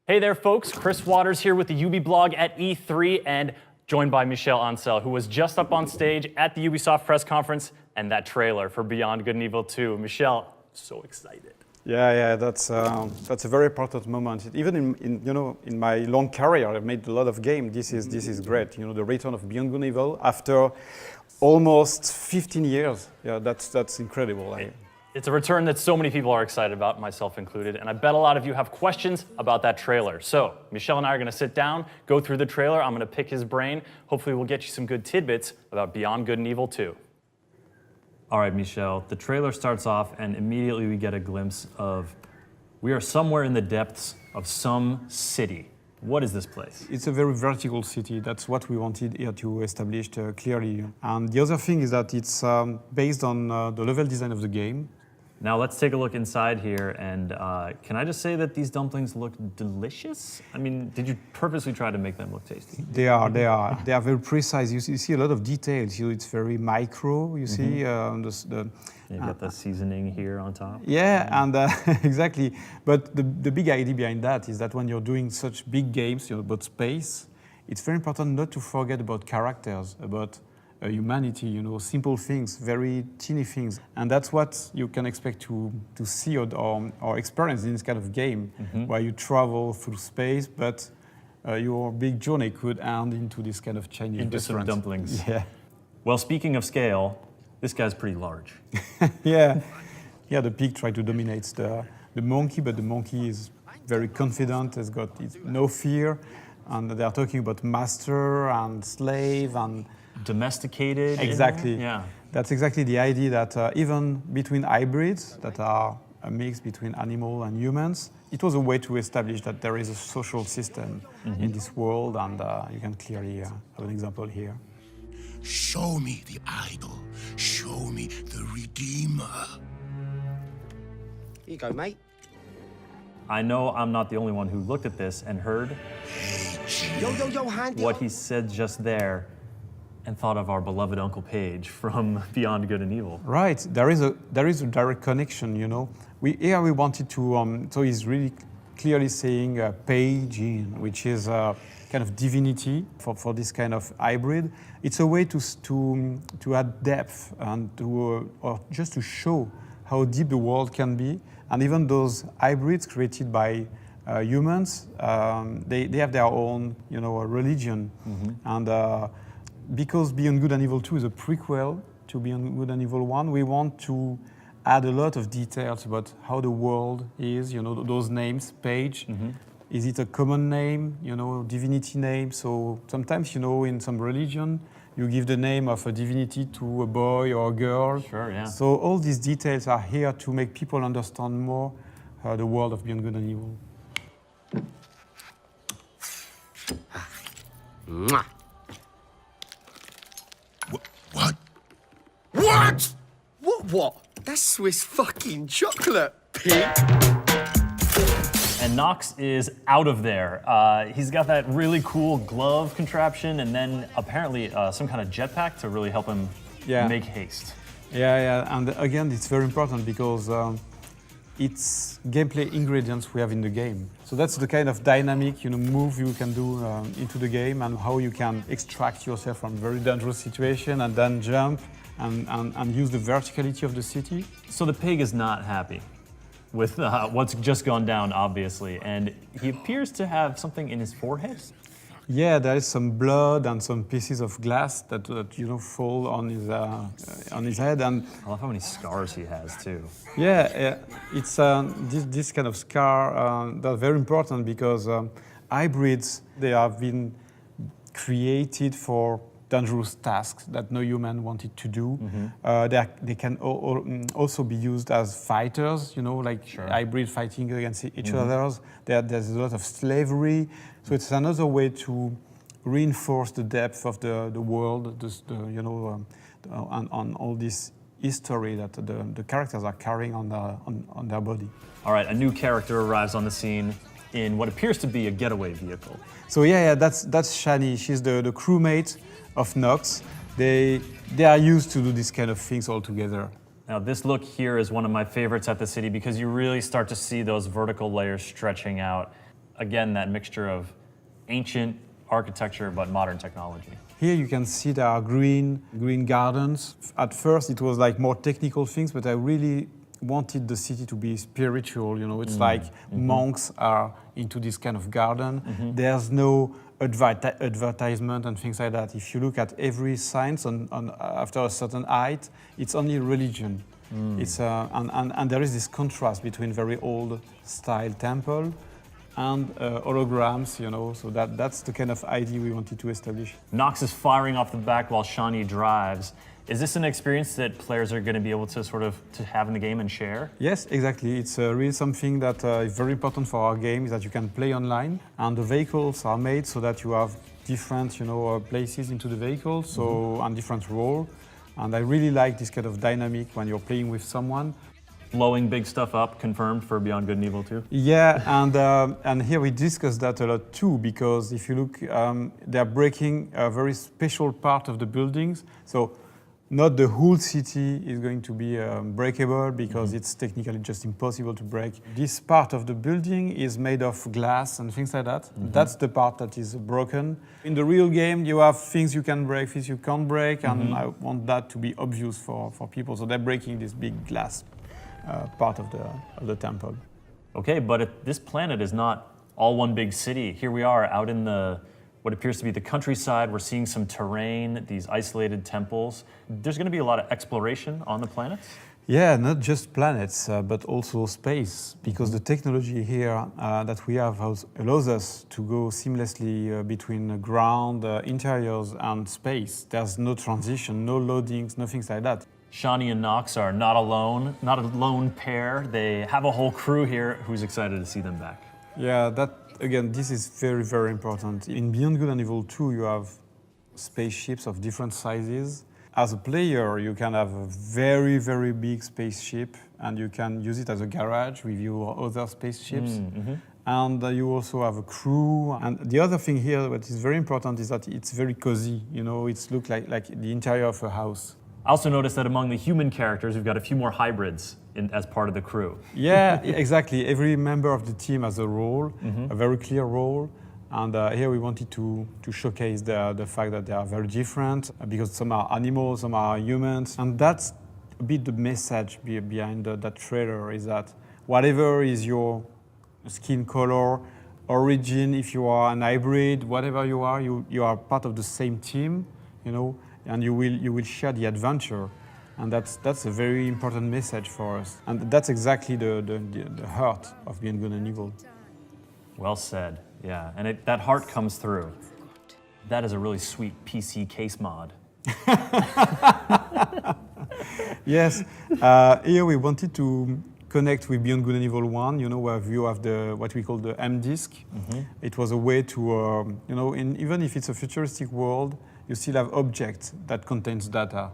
Hey there, folks. Chris Waters here with the Ubi blog at E3 and joined by Michel Ancel, who was just up on stage at the Ubisoft press conference and that trailer for Beyond Good and Evil 2. Michel, so excited. Yeah, that's a very important moment. Even in my long career, I've made a lot of games. This is great. The return of Beyond Good and Evil after almost 15 years. Yeah, that's incredible. It's a return that so many people are excited about, myself included, and I bet a lot of you have questions about that trailer. So, Michel and I are going to sit down, go through the trailer. I'm going to pick his brain. Hopefully we'll get you some good tidbits about Beyond Good and Evil 2. All right, Michel, the trailer starts off and immediately we get a glimpse of we are somewhere in the depths of some city. What is this place? It's a very vertical city. That's what we wanted here to establish clearly. And the other thing is that it's based on the level design of the game. Now let's take a look inside here, and can I just say that these dumplings look delicious? I mean, did you purposely try to make them look tasty? They are very precise. You see a lot of details. It's very micro. You see You got the seasoning here on top. Yeah, and exactly. But the big idea behind that is that when you're doing such big games, about space, it's very important not to forget about characters, about humanity, simple things, very teeny things. And that's what you can expect to see or experience in this kind of game, where you travel through space, but your big journey could end into this kind of Chinese into restaurant. Some dumplings. Yeah. Well, speaking of scale, this guy's pretty large. Yeah, the pig tried to dominate the monkey, but the monkey is very confident, has got no fear, and they are talking about master and slave and domesticated. Exactly. Yeah. That's exactly the idea that even between hybrids that are a mix between animal and humans, it was a way to establish that there is a social system in this world, and you can clearly have an example here. Show me the idol. Show me the Redeemer. Here you go, mate. I know I'm not the only one who looked at this and heard Yo, handy. what he said just there and thought of our beloved Uncle Page from Beyond Good and Evil. Right, there is a direct connection, Here we wanted to, so he's really clearly saying Page in, which is a kind of divinity for this kind of hybrid. It's a way to add depth and or just to show how deep the world can be. And even those hybrids created by humans, they have their own, religion. And because Beyond Good and Evil 2 is a prequel to Beyond Good and Evil 1, we want to add a lot of details about how the world is, those names, Page. Is it a common name, divinity name? So sometimes, in some religion, you give the name of a divinity to a boy or a girl. Sure, yeah. So all these details are here to make people understand more the world of Beyond Good and Evil. Mwah. What? What? What? That's Swiss fucking chocolate, pig. And Nox is out of there. He's got that really cool glove contraption and then apparently some kind of jetpack to really help him make haste. Yeah, and again, it's very important because it's gameplay ingredients we have in the game. So that's the kind of dynamic, move you can do into the game and how you can extract yourself from very dangerous situation and then jump and use the verticality of the city. So the pig is not happy with what's just gone down, obviously, and he appears to have something in his forehead. Yeah, there is some blood and some pieces of glass that fall on his head, and I love how many scars he has too. Yeah, it's this kind of scar that's very important because hybrids, they have been created for dangerous tasks that no human wanted to do. They can also be used as fighters, hybrid fighting against each other. There's a lot of slavery. So it's another way to reinforce the depth of the world, on all this history that the characters are carrying on their body. All right, a new character arrives on the scene in what appears to be a getaway vehicle. So that's Shani. She's the crewmate of Nox. They are used to do this kind of things all together. Now this look here is one of my favorites at the city because you really start to see those vertical layers stretching out. again, that mixture of ancient architecture but modern technology. Here you can see there are green gardens. At first it was like more technical things, but I really wanted the city to be spiritual. You know, it's like monks are into this kind of garden. There's no advertisement and things like that. If you look at every sign on after a certain height, it's only religion. It's and there is this contrast between very old style temple and holograms, you know, so that's the kind of idea we wanted to establish. Nox is firing off the back while Shawnee drives. Is this an experience that players are going to be able to sort of to have in the game and share? Yes, exactly. It's really something that is very important for our game, is that you can play online, and the vehicles are made so that you have different, you know, places into the vehicle, so and different role. And I really like this kind of dynamic when you're playing with someone. Blowing big stuff up, confirmed for Beyond Good and Evil 2? Yeah, and here we discussed that a lot too, because if you look, they're breaking a very special part of the buildings. So not the whole city is going to be breakable, because it's technically just impossible to break. This part of the building is made of glass and things like that. That's the part that is broken. In the real game, you have things you can break, things you can't break, and I want that to be obvious for people. So they're breaking this big glass part of the temple. Okay, but this planet is not all one big city. Here we are out in what appears to be the countryside. We're seeing some terrain, these isolated temples. There's going to be a lot of exploration on the planets? Yeah, not just planets, but also space, because the technology here that we have allows us to go seamlessly between ground, interiors, and space. There's no transition, no loadings, nothing like that. Shawnee and Nox are not alone, not a lone pair. They have a whole crew here who's excited to see them back. Yeah, again, this is very, very important. In Beyond Good and Evil 2, you have spaceships of different sizes. As a player, you can have a very, very big spaceship, and you can use it as a garage with your other spaceships. And you also have a crew. And the other thing here, what is very important, is that it's very cozy. You know, it's look like the interior of a house. I also noticed that among the human characters, we've got a few more hybrids as part of the crew. Yeah, exactly. Every member of the team has a role, a very clear role. And here we wanted to showcase the fact that they are very different, because some are animals, some are humans. And that's a bit the message behind that trailer, is that whatever is your skin color, origin, if you are an hybrid, whatever you are part of the same team, you know, and you will share the adventure. And that's a very important message for us. And that's exactly the heart of Beyond Good and Evil. Well said, yeah. And that heart comes through. That is a really sweet PC case mod. Yes, here we wanted to connect with Beyond Good and Evil 1, you know, where you have what we call the M disk. It was a way to, you know, even if it's a futuristic world, you still have objects that contains data.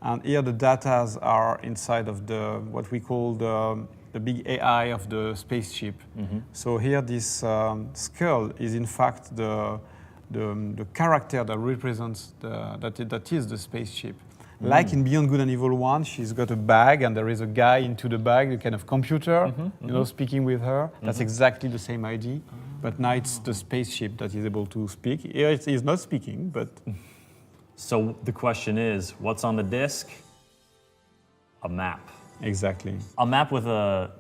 And here the data are inside of what we call the big AI of the spaceship. So here this skull is in fact the character that represents that is the spaceship. Like in Beyond Good and Evil 1, she's got a bag and there is a guy into the bag, a kind of computer, you know, speaking with her. That's exactly the same idea. But now it's the spaceship that is able to speak. Here it is not speaking, but... So the question is, what's on the disc? A map. Exactly. A map with a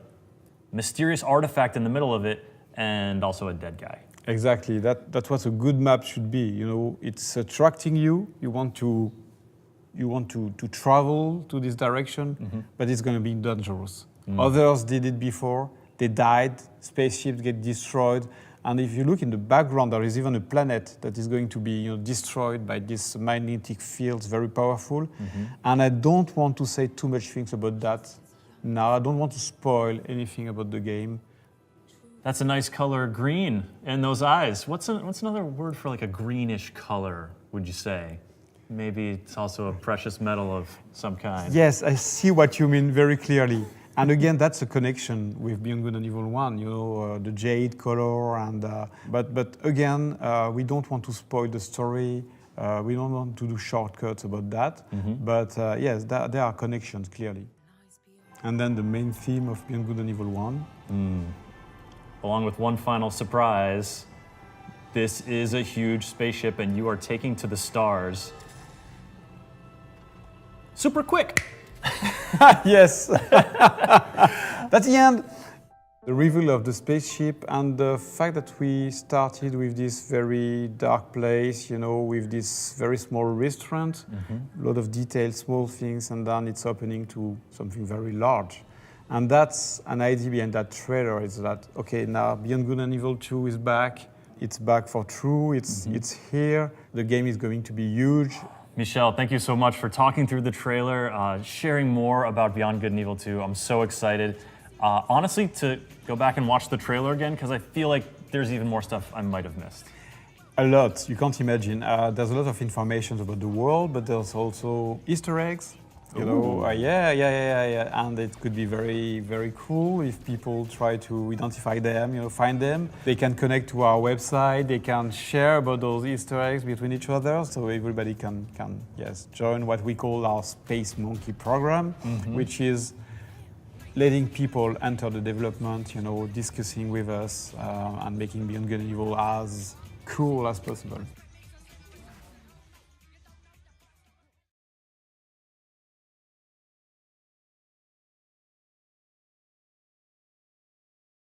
mysterious artifact in the middle of it, and also a dead guy. Exactly. That's what a good map should be. You know, it's attracting you. You want to travel to this direction, but it's going to be dangerous. Others did it before. They died. Spaceships get destroyed. And if you look in the background, there is even a planet that is going to be, you know, destroyed by these magnetic fields, very powerful. And I don't want to say too much things about that now. I don't want to spoil anything about the game. That's a nice color, green, in those eyes. What's another word for like a greenish color, would you say? Maybe it's also a precious metal of some kind. Yes, I see what you mean very clearly. And again, that's a connection with Beyond Good and Evil 1, you know, the jade color. And but again, we don't want to spoil the story. We don't want to do shortcuts about that. But yes, there are connections, clearly. And then the main theme of Beyond Good and Evil 1. along with one final surprise. This is a huge spaceship, and you are taking to the stars super quick. Yes. That's the end. The reveal of the spaceship and the fact that we started with this very dark place, you know, with this very small restaurant, a lot of details, small things, and then it's opening to something very large. And that's an idea behind that trailer, is that, okay, now Beyond Good and Evil 2 is back. It's back for true, it's here. The game is going to be huge. Michel, thank you so much for talking through the trailer, sharing more about Beyond Good and Evil 2. I'm so excited, honestly, to go back and watch the trailer again, because I feel like there's even more stuff I might have missed. A lot, you can't imagine. There's a lot of information about the world, but there's also Easter eggs. You know, and it could be very, very cool if people try to identify them, you know, find them. They can connect to our website, they can share about those Easter eggs between each other, so everybody can join what we call our Space Monkey program, which is letting people enter the development, you know, discussing with us and making Beyond Good and Evil as cool as possible.